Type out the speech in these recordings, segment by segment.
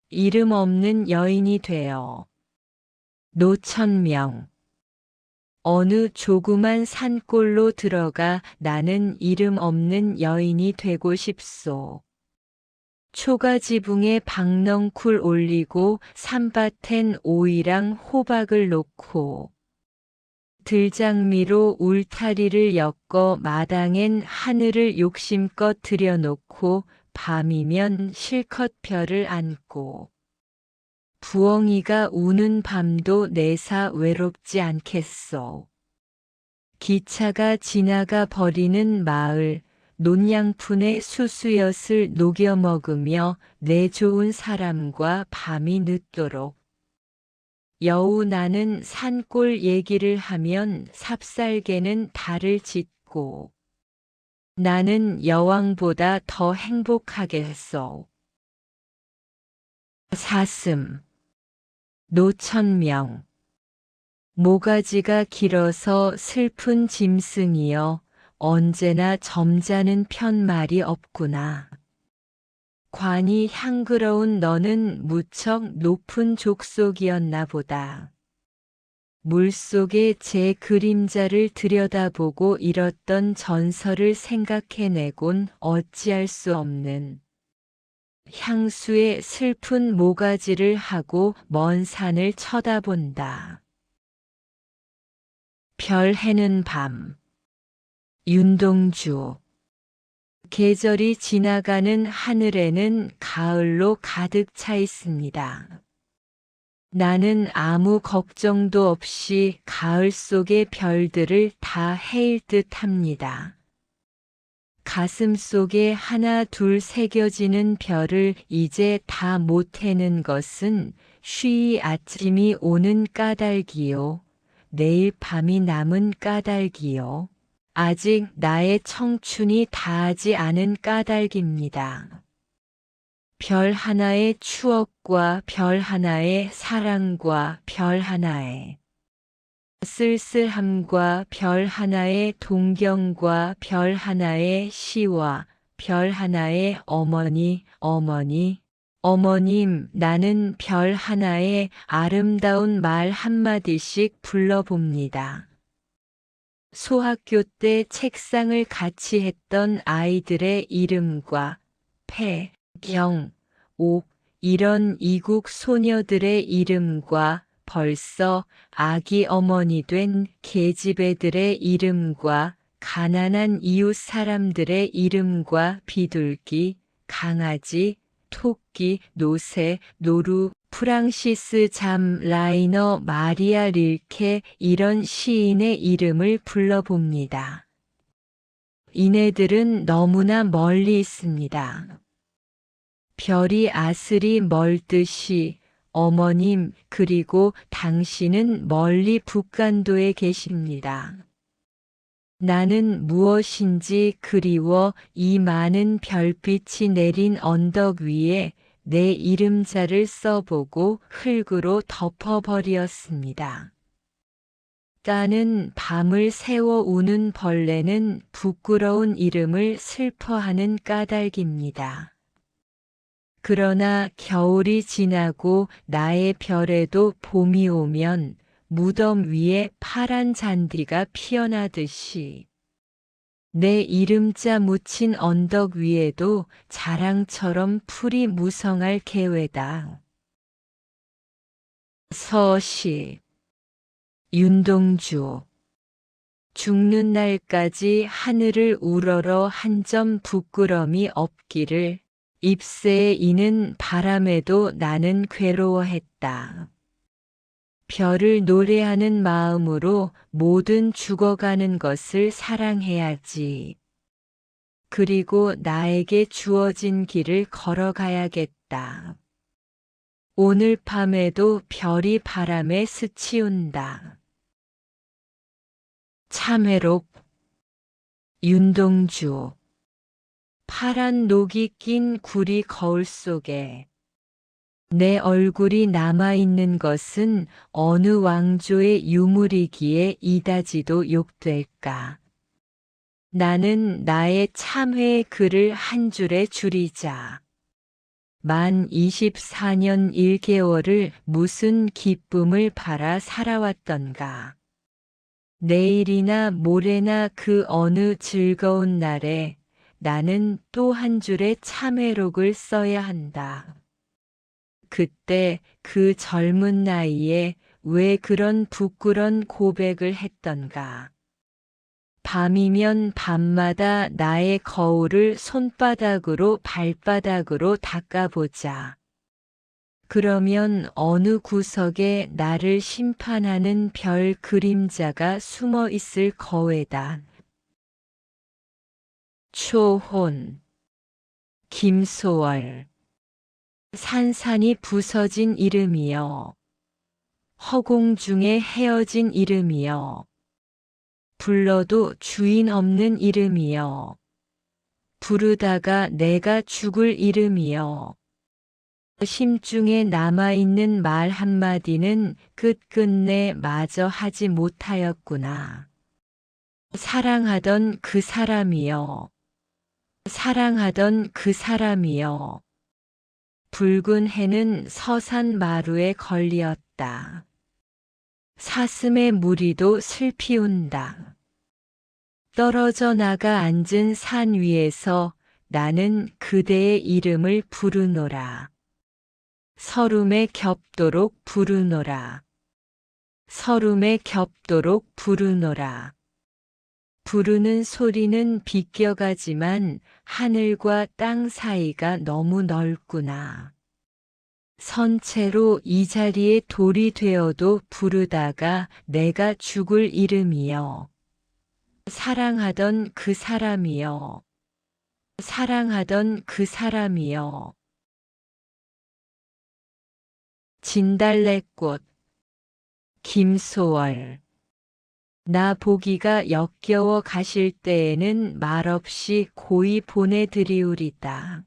이름 없는 여인이 되어 노천명. 어느 조그만 산골로 들어가 나는 이름 없는 여인이 되고 싶소. 초가지붕에 박넝쿨 올리고 산밭엔 오이랑 호박을 놓고 들장미로 울타리를 엮어 마당엔 하늘을 욕심껏 들여놓고 밤이면 실컷 별을 안고 부엉이가 우는 밤도 내사 외롭지 않겠소. 기차가 지나가 버리는 마을 논양푼에 수수엿을 녹여 먹으며 내 좋은 사람과 밤이 늦도록 여우 나는 산골 얘기를 하면 삽살개는 달을 짓고 나는 여왕보다 더 행복하겠소. 사슴 노천명. 모가지가 길어서 슬픈 짐승이여 언제나 점잖은 편말이 없구나. 관이 향그러운 너는 무척 높은 족속이었나 보다. 물속에 제 그림자를 들여다보고 잃었던 전설을 생각해내곤 어찌할 수 없는 향수의 슬픈 모가지를 하고 먼 산을 쳐다본다. 별 해는 밤. 윤동주. 계절이 지나가는 하늘에는 가을로 가득 차 있습니다. 나는 아무 걱정도 없이 가을 속의 별들을 다 헤일 듯 합니다. 가슴 속에 하나 둘 새겨지는 별을 이제 다 못 해는 것은 쉬이 아침이 오는 까닭이요. 내일 밤이 남은 까닭이요. 아직 나의 청춘이 다하지 않은 까닭입니다. 별 하나의 추억과 별 하나의 사랑과 별 하나의 쓸쓸함과 별 하나의 동경과 별 하나의 시와 별 하나의 어머니, 어머님, 나는 별 하나의 아름다운 말 한마디씩 불러봅니다. 소학교 때 책상을 같이 했던 아이들의 이름과 폐, 경, 옥, 이런 이국 소녀들의 이름과 벌써 아기 어머니 된 계집애들의 이름과 가난한 이웃 사람들의 이름과 비둘기, 강아지, 토끼, 노새, 노루, 프랑시스 잠 라이너, 마리아 릴케 이런 시인의 이름을 불러봅니다. 이네들은 너무나 멀리 있습니다. 별이 아슬이 멀듯이 어머님 그리고 당신은 멀리 북간도에 계십니다. 나는 무엇인지 그리워 이 많은 별빛이 내린 언덕 위에 내 이름자를 써보고 흙으로 덮어버렸습니다. 까는 밤을 새워 우는 벌레는 부끄러운 이름을 슬퍼하는 까닭입니다. 그러나 겨울이 지나고 나의 별에도 봄이 오면 무덤 위에 파란 잔디가 피어나듯이 내 이름자 묻힌 언덕 위에도 자랑처럼 풀이 무성할 계획다. 서시 윤동주. 죽는 날까지 하늘을 우러러 한 점 부끄럼이 없기를. 잎새에 이는 바람에도 나는 괴로워했다. 별을 노래하는 마음으로 모든 죽어가는 것을 사랑해야지. 그리고 나에게 주어진 길을 걸어가야겠다. 오늘 밤에도 별이 바람에 스치운다. 참외록 윤동주. 파란 녹이 낀 구리 거울 속에 내 얼굴이 남아있는 것은 어느 왕조의 유물이기에 이다지도 욕될까. 나는 나의 참회의 글을 한 줄에 줄이자 만 24년 1개월을 무슨 기쁨을 바라 살아왔던가. 내일이나 모레나 그 어느 즐거운 날에 나는 또 한 줄의 참회록을 써야 한다. 그때 그 젊은 나이에 왜 그런 부끄런 고백을 했던가. 밤이면 밤마다 나의 거울을 손바닥으로 발바닥으로 닦아보자. 그러면 어느 구석에 나를 심판하는 별 그림자가 숨어 있을 거외다. 초혼 김소월 산산이 부서진 이름이여. 허공 중에 헤어진 이름이여. 불러도 주인 없는 이름이여. 부르다가 내가 죽을 이름이여. 심중에 남아있는 말 한마디는 끝끝내 마저 하지 못하였구나. 사랑하던 그 사람이여. 사랑하던 그 사람이여. 붉은 해는 서산 마루에 걸리었다. 사슴의 무리도 슬피 운다. 떨어져 나가 앉은 산 위에서 나는 그대의 이름을 부르노라. 서름에 겹도록 부르노라. 서름에 겹도록 부르노라. 부르는 소리는 비껴가지만 하늘과 땅 사이가 너무 넓구나. 선체로 이 자리에 돌이 되어도 부르다가 내가 죽을 이름이여. 사랑하던 그 사람이여. 사랑하던 그 사람이여. 진달래꽃 김소월 나 보기가 역겨워 가실 때에는 말없이 고이 보내드리우리다.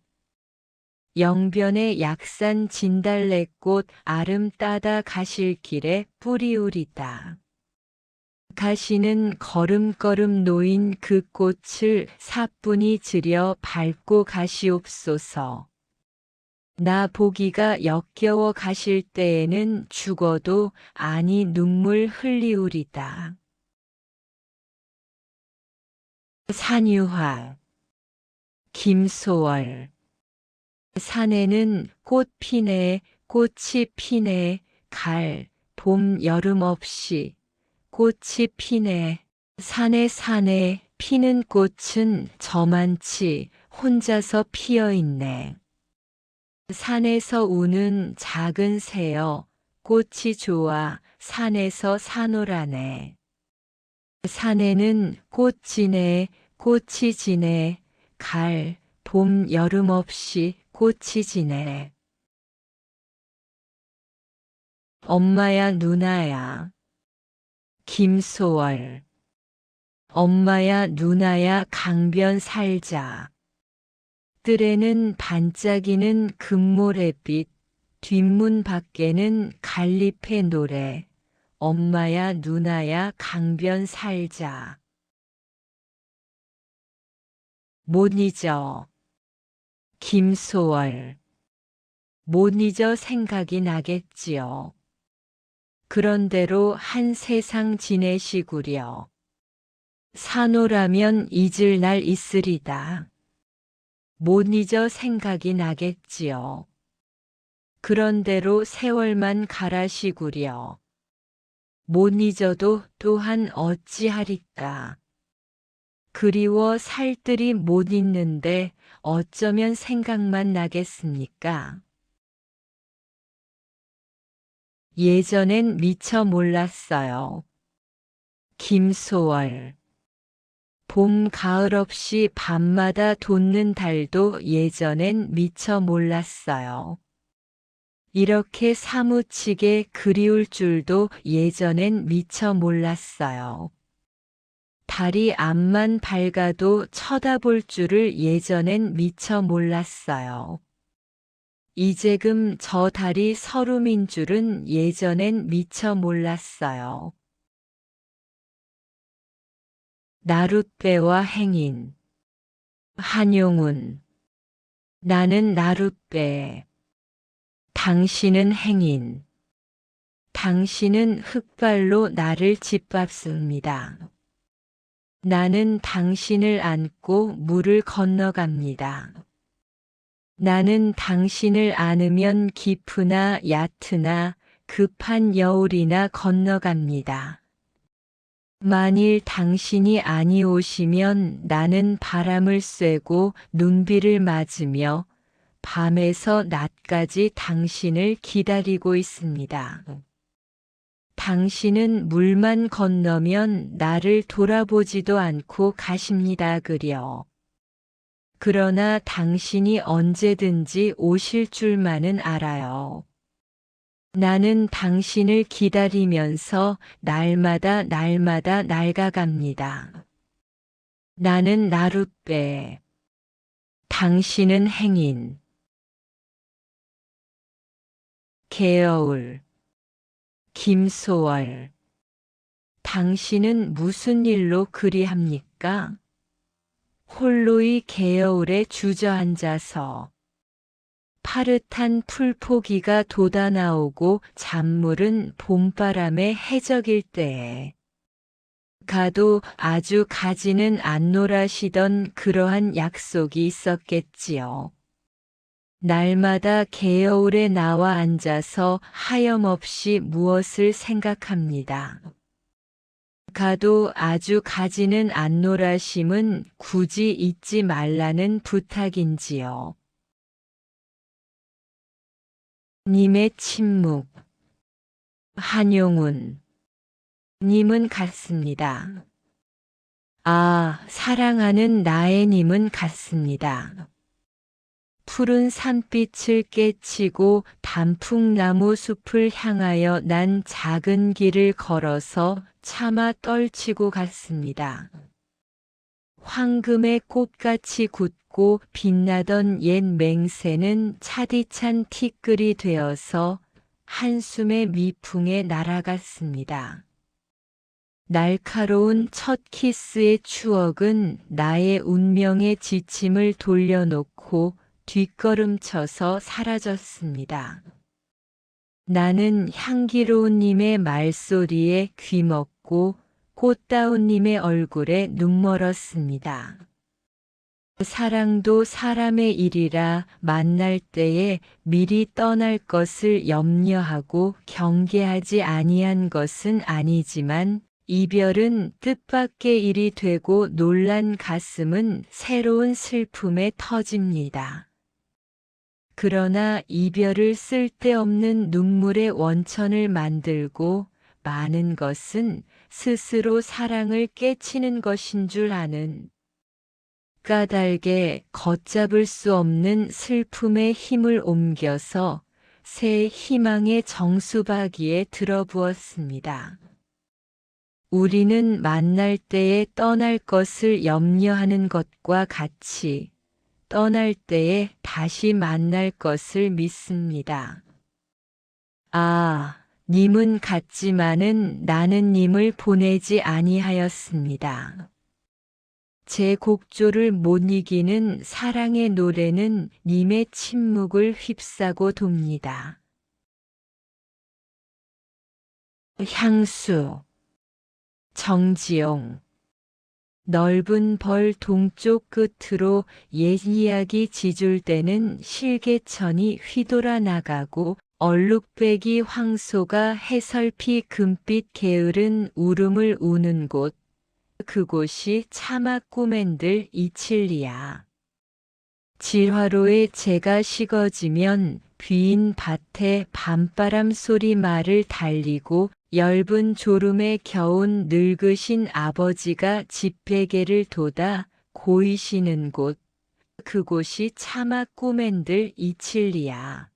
영변의 약산 진달래꽃 아름 따다 가실 길에 뿌리우리다. 가시는 걸음걸음 놓인 그 꽃을 사뿐히 들여 밟고 가시옵소서. 나 보기가 역겨워 가실 때에는 죽어도 아니 눈물 흘리우리다. 산유화 김소월 산에는 꽃 피네 꽃이 피네 갈 봄 여름 없이 꽃이 피네. 산에 피는 꽃은 저만치 혼자서 피어 있네. 산에서 우는 작은 새여 꽃이 좋아 산에서 사노라네. 산에는 꽃 지네 꽃이 지네 갈 봄 여름 없이 꽃이 지네. 엄마야 누나야 김소월 엄마야 누나야 강변 살자. 뜰에는 반짝이는 금모래빛 뒷문 밖에는 갈잎의 노래. 엄마야 누나야 강변 살자. 못 잊어 김소월 못 잊어 생각이 나겠지요. 그런대로 한 세상 지내시구려. 사노라면 잊을 날 있으리다. 못 잊어 생각이 나겠지요. 그런대로 세월만 가라시구려. 못 잊어도 또한 어찌하리까. 그리워 살뜰히 못 잊는데 어쩌면 생각만 나겠습니까? 예전엔 미처 몰랐어요. 김소월 봄, 가을 없이 밤마다 돋는 달도 예전엔 미처 몰랐어요. 이렇게 사무치게 그리울 줄도 예전엔 미처 몰랐어요. 달이 앞만 밝아도 쳐다볼 줄을 예전엔 미처 몰랐어요. 이제금 저 달이 서름인 줄은 예전엔 미처 몰랐어요. 나룻배와 행인 한용운 나는 나룻배 당신은 행인. 당신은 흙발로 나를 짓밟습니다. 나는 당신을 안고 물을 건너갑니다. 나는 당신을 안으면 깊으나 얕으나 급한 여울이나 건너갑니다. 만일 당신이 아니오시면 나는 바람을 쐬고 눈비를 맞으며 밤에서 낮까지 당신을 기다리고 있습니다. 당신은 물만 건너면 나를 돌아보지도 않고 가십니다. 그러나 당신이 언제든지 오실 줄만은 알아요. 나는 당신을 기다리면서 날마다 낡아갑니다. 나는 나룻배. 당신은 행인. 개여울. 김소월. 당신은 무슨 일로 그리합니까? 홀로이 개여울에 주저앉아서 파릇한 풀포기가 돋아나오고 잔물은 봄바람에 해적일 때에 가도 아주 가지는 않노라시던 그러한 약속이 있었겠지요. 날마다 개여울에 나와 앉아서 하염없이 무엇을 생각합니다. 가도 아주 가지는 않노라심은 굳이 잊지 말라는 부탁인지요. 님의 침묵. 한용운. 님은 같습니다. 아, 사랑하는 나의 님은 같습니다. 푸른 산빛을 깨치고 단풍나무 숲을 향하여 난 작은 길을 걸어서 차마 떨치고 갔습니다. 황금의 꽃같이 굳고 빛나던 옛 맹세는 차디찬 티끌이 되어서 한숨의 미풍에 날아갔습니다. 날카로운 첫 키스의 추억은 나의 운명의 지침을 돌려놓고 뒷걸음쳐서 사라졌습니다. 나는 향기로운 님의 말소리에 귀먹고 꽃다운 님의 얼굴에 눈멀었습니다. 사랑도 사람의 일이라 만날 때에 미리 떠날 것을 염려하고 경계하지 아니한 것은 아니지만 이별은 뜻밖의 일이 되고 놀란 가슴은 새로운 슬픔에 터집니다. 그러나 이별을 쓸데없는 눈물의 원천을 만들고 많은 것은 스스로 사랑을 깨치는 것인 줄 아는 까닭에 걷잡을 수 없는 슬픔의 힘을 옮겨서 새 희망의 정수박이에 들어부었습니다. 우리는 만날 때에 떠날 것을 염려하는 것과 같이 떠날 때에 다시 만날 것을 믿습니다. 아, 님은 같지만은 나는 님을 보내지 아니하였습니다. 제 곡조를 못 이기는 사랑의 노래는 님의 침묵을 휩싸고 돕니다. 향수. 정지용. 넓은 벌 동쪽 끝으로 옛 이야기 지줄대는 실개천이 휘돌아 나가고 얼룩배기 황소가 해설피 금빛 게으른 울음을 우는 곳. 그곳이 차마 꼬맨들 이칠리야. 질화로에 재가 식어지면 빈 밭에 밤바람 소리 말을 달리고 엷은 졸음에 겨운 늙으신 아버지가 집베개를 돋아 고이시는 곳. 그곳이 차마 꼬맨들 이칠리야.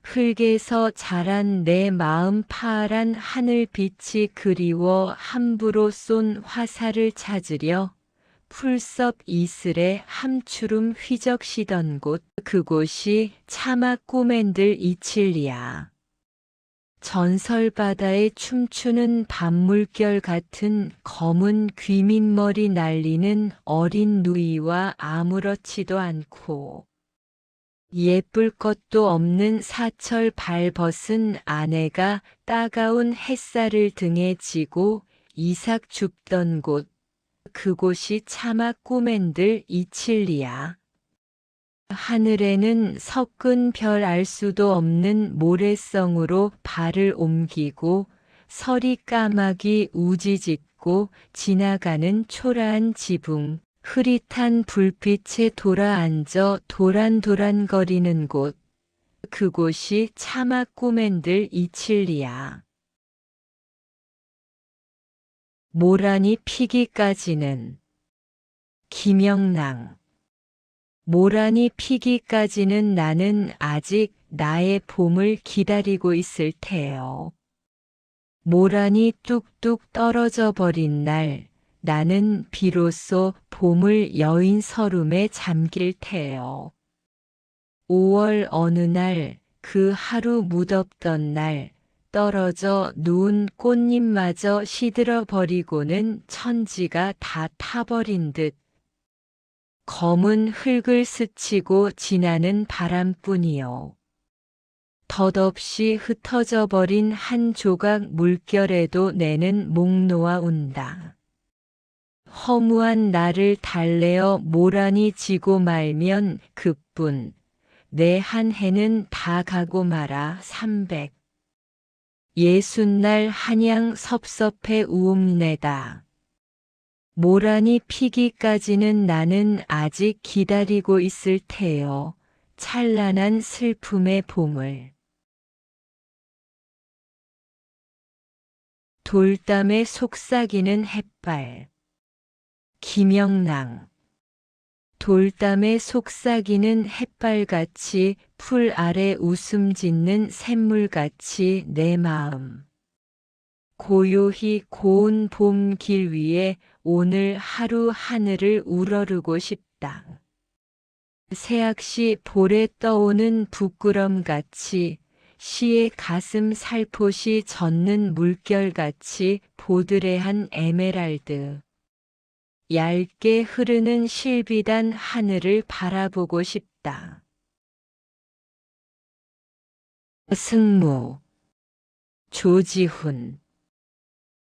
흙에서 자란 내 마음 파란 하늘빛이 그리워 함부로 쏜 화살을 찾으려 풀섭 이슬에 함추름 휘적시던 곳. 그곳이 차마 꼬맨들 이칠리야. 전설바다에 춤추는 밤물결 같은 검은 귀밑머리 날리는 어린 누이와 아무렇지도 않고 예쁠 것도 없는 사철 발벗은 아내가 따가운 햇살을 등에 지고 이삭 줍던 곳, 그곳이 차마 꼬맨들 이칠리야. 하늘에는 섞은 별 알 수도 없는 모래성으로 발을 옮기고 서리 까마귀 우지짓고 지나가는 초라한 지붕, 흐릿한 불빛에 돌아앉아 도란도란거리는 곳, 그곳이 차마 꼬맨들 이칠리야. 모란이 피기까지는 김영랑. 모란이 피기까지는 나는 아직 나의 봄을 기다리고 있을 테요. 모란이 뚝뚝 떨어져 버린 날, 나는 비로소 봄을 여인 서름에 잠길 테요. 5월 어느 날, 그 하루 무덥던 날, 떨어져 누운 꽃잎마저 시들어 버리고는 천지가 다 타버린 듯 검은 흙을 스치고 지나는 바람뿐이요. 덧없이 흩어져 버린 한 조각 물결에도 내는 목 놓아 운다. 허무한 나를 달래어 모란이 지고 말면 그뿐, 내 한 해는 다 가고 말아 300. 60날 한양 섭섭해 우음내다. 모란이 피기까지는 나는 아직 기다리고 있을 테요. 찬란한 슬픔의 봄을. 돌담에 속삭이는 햇발. 김영랑. 돌담에 속삭이는 햇발같이 풀 아래 웃음 짓는 샘물같이 내 마음. 고요히 고운 봄 길 위에 오늘 하루 하늘을 우러르고 싶다. 새악시 볼에 떠오는 부끄럼같이 시의 가슴 살포시 젖는 물결같이 보드레한 에메랄드. 얇게 흐르는 실비단 하늘을 바라보고 싶다. 승무. 조지훈.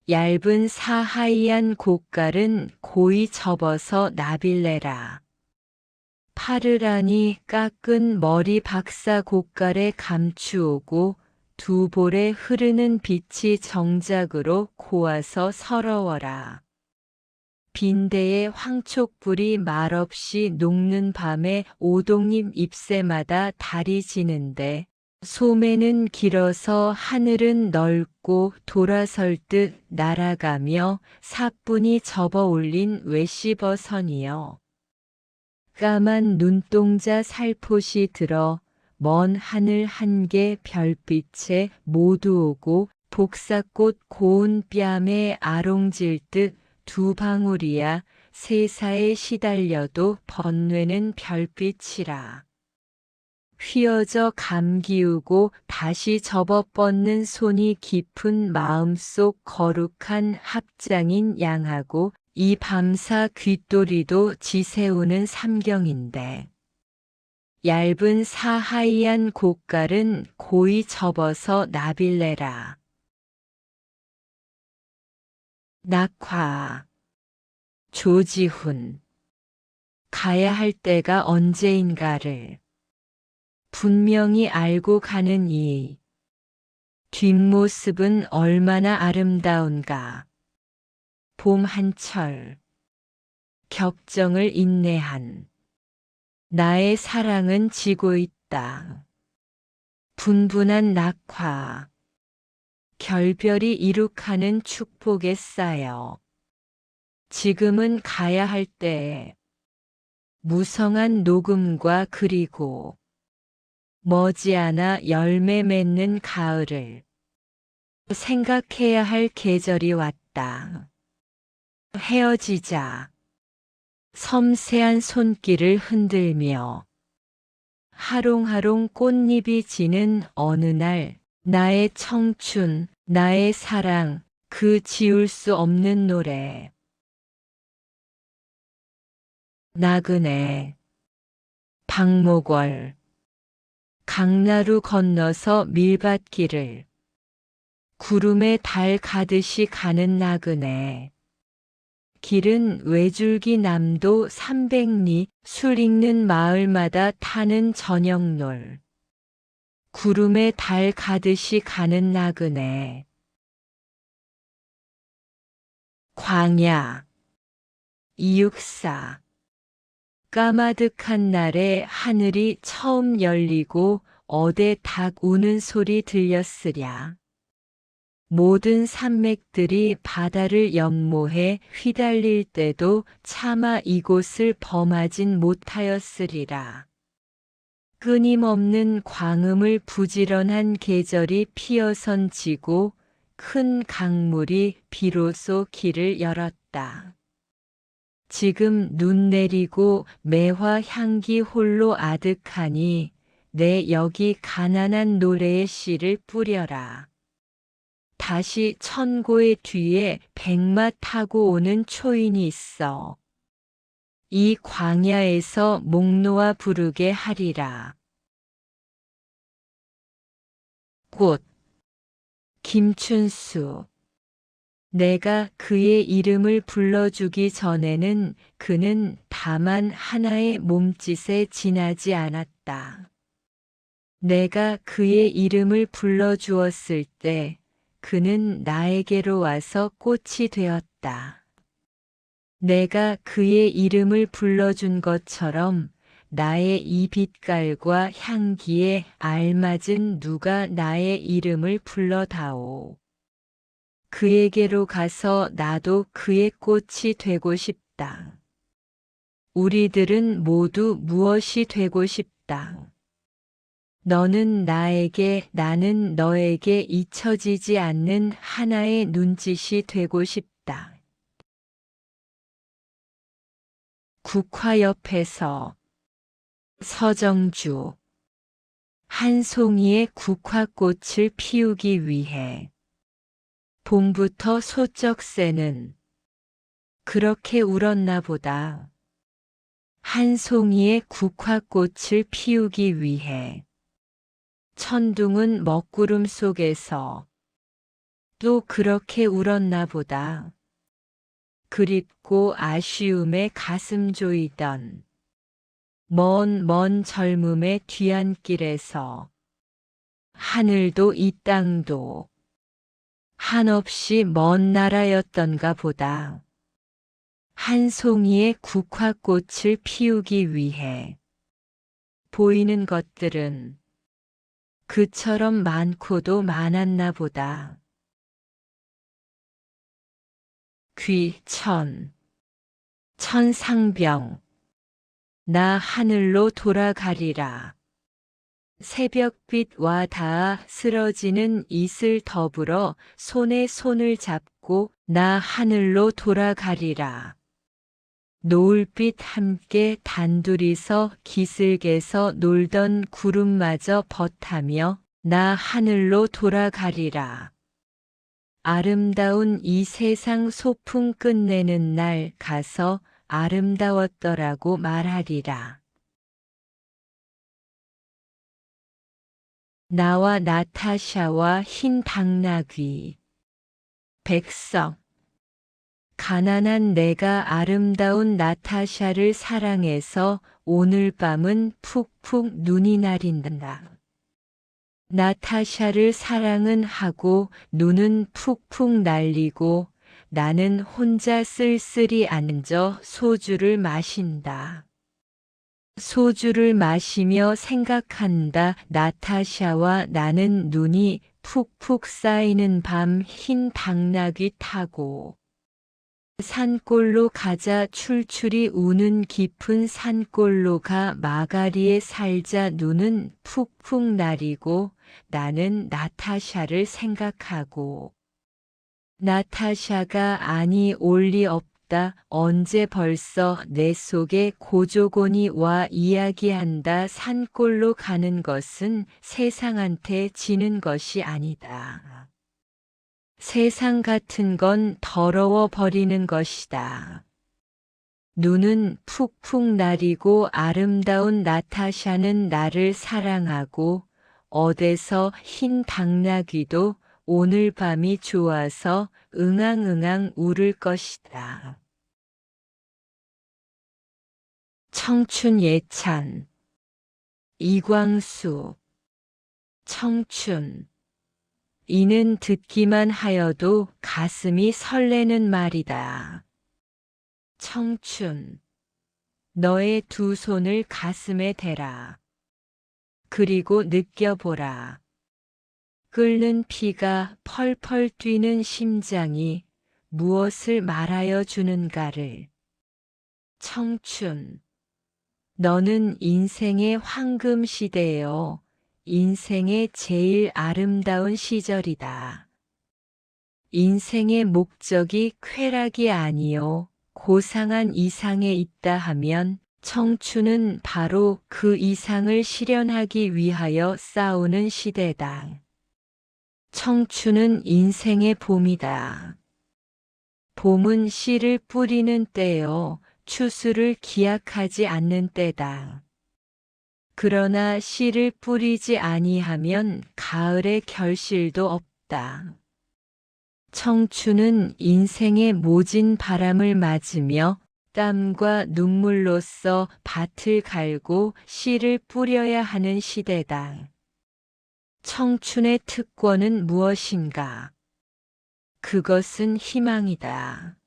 얇은 사하이한 곡갈은 고이 접어서 나빌레라. 파르라니 깎은 머리 박사 곡갈에 감추오고 두 볼에 흐르는 빛이 정작으로 고와서 서러워라. 빈대의 황촉불이 말없이 녹는 밤에 오동잎 잎새마다 달이 지는데 소매는 길어서 하늘은 넓고 돌아설 듯 날아가며 사뿐히 접어 올린 외시버선이여. 까만 눈동자 살포시 들어 먼 하늘 한개 별빛에 모두 오고 복사꽃 고운 뺨에 아롱질 듯 두 방울이야 세사에 시달려도 번뇌는 별빛이라. 휘어져 감기우고 다시 접어 뻗는 손이 깊은 마음속 거룩한 합장인 양하고 이 밤사 귓도리도 지새우는 삼경인데 얇은 사하이한 곡갈은 고이 접어서 나빌레라. 낙화. 조지훈. 가야 할 때가 언제인가를 분명히 알고 가는 이 뒷모습은 얼마나 아름다운가. 봄 한철. 격정을 인내한 나의 사랑은 지고 있다. 분분한 낙화. 결별이 이룩하는 축복에 쌓여 지금은 가야 할 때에 무성한 녹음과 그리고 머지않아 열매 맺는 가을을 생각해야 할 계절이 왔다. 헤어지자. 섬세한 손길을 흔들며 하롱하롱 꽃잎이 지는 어느 날 나의 청춘, 나의 사랑, 그 지울 수 없는 노래. 나그네. 박목월. 강나루 건너서 밀밭길을 구름에 달 가듯이 가는 나그네. 길은 외줄기 남도 300리 술 익는 마을마다 타는 저녁놀. 구름에 달 가듯이 가는 나그네. 광야. 이육사. 까마득한 날에 하늘이 처음 열리고 어대 닭 우는 소리 들렸으랴. 모든 산맥들이 바다를 연모해 휘달릴 때도 차마 이곳을 범하진 못하였으리라. 끊임없는 광음을 부지런한 계절이 피어선 지고 큰 강물이 비로소 길을 열었다. 지금 눈 내리고 매화 향기 홀로 아득하니 내 여기 가난한 노래의 씨를 뿌려라. 다시 천고의 뒤에 백마 타고 오는 초인이 있어. 이 광야에서 목 놓아 부르게 하리라. 꽃. 김춘수. 내가 그의 이름을 불러주기 전에는 그는 다만 하나의 몸짓에 지나지 않았다. 내가 그의 이름을 불러주었을 때 그는 나에게로 와서 꽃이 되었다. 내가 그의 이름을 불러준 것처럼 나의 이 빛깔과 향기에 알맞은 누가 나의 이름을 불러다오. 그에게로 가서 나도 그의 꽃이 되고 싶다. 우리들은 모두 무엇이 되고 싶다. 너는 나에게, 나는 너에게 잊혀지지 않는 하나의 눈짓이 되고 싶다. 국화 옆에서. 서정주. 한 송이의 국화꽃을 피우기 위해 봄부터 소쩍새는 그렇게 울었나 보다. 한 송이의 국화꽃을 피우기 위해 천둥은 먹구름 속에서 또 그렇게 울었나 보다. 그립고 아쉬움에 가슴 조이던 먼 젊음의 뒤안길에서 하늘도 이 땅도 한없이 먼 나라였던가 보다. 한 송이의 국화꽃을 피우기 위해 보이는 것들은 그처럼 많고도 많았나 보다. 천상병. 나 하늘로 돌아가리라. 새벽빛와 닿아 쓰러지는 이슬 더불어 손에 손을 잡고 나 하늘로 돌아가리라. 노을빛 함께 단둘이서 기슭에서 놀던 구름마저 벗하며 나 하늘로 돌아가리라. 아름다운 이 세상 소풍 끝내는 날 가서 아름다웠더라고 말하리라. 나와 나타샤와 흰 당나귀. 백석. 가난한 내가 아름다운 나타샤를 사랑해서 오늘 밤은 푹푹 눈이 내린다. 나타샤를 사랑은 하고 눈은 푹푹 날리고 나는 혼자 쓸쓸히 앉아 소주를 마신다. 소주를 마시며 생각한다. 나타샤와 나는 눈이 푹푹 쌓이는 밤 흰 당나귀 타고 산골로 가자. 출출이 우는 깊은 산골로 가 마가리에 살자. 눈은 푹푹 내리고 나는 나타샤를 생각하고 나타샤가 아니 올 리 없다. 언제 벌써 내 속에 고조곤이 와 이야기한다. 산골로 가는 것은 세상한테 지는 것이 아니다. 세상 같은 건 더러워 버리는 것이다. 눈은 푹푹 나리고 아름다운 나타샤는 나를 사랑하고 어디서 흰 당나귀도 오늘 밤이 좋아서 응앙응앙 울을 것이다. 청춘 예찬 이광수 청춘 이는 듣기만 하여도 가슴이 설레는 말이다. 청춘 너의 두 손을 가슴에 대라. 그리고 느껴보라. 끓는 피가 펄펄 뛰는 심장이 무엇을 말하여 주는가를. 청춘 너는 인생의 황금 시대요. 인생의 제일 아름다운 시절이다. 인생의 목적이 쾌락이 아니요 고상한 이상에 있다 하면 청춘은 바로 그 이상을 실현하기 위하여 싸우는 시대다. 청춘은 인생의 봄이다. 봄은 씨를 뿌리는 때요. 추수를 기약하지 않는 때다. 그러나 씨를 뿌리지 아니하면 가을의 결실도 없다. 청춘은 인생의 모진 바람을 맞으며 땀과 눈물로써 밭을 갈고 씨를 뿌려야 하는 시대다. 청춘의 특권은 무엇인가? 그것은 희망이다.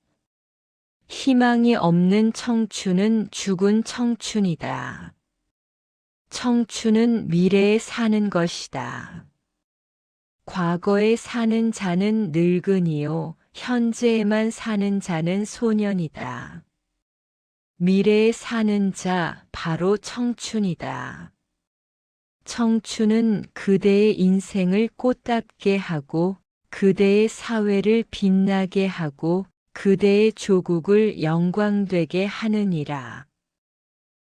희망이 없는 청춘은 죽은 청춘이다. 청춘은 미래에 사는 것이다. 과거에 사는 자는 늙은이요, 현재에만 사는 자는 소년이다. 미래에 사는 자 바로 청춘이다. 청춘은 그대의 인생을 꽃답게 하고 그대의 사회를 빛나게 하고 그대의 조국을 영광되게 하느니라.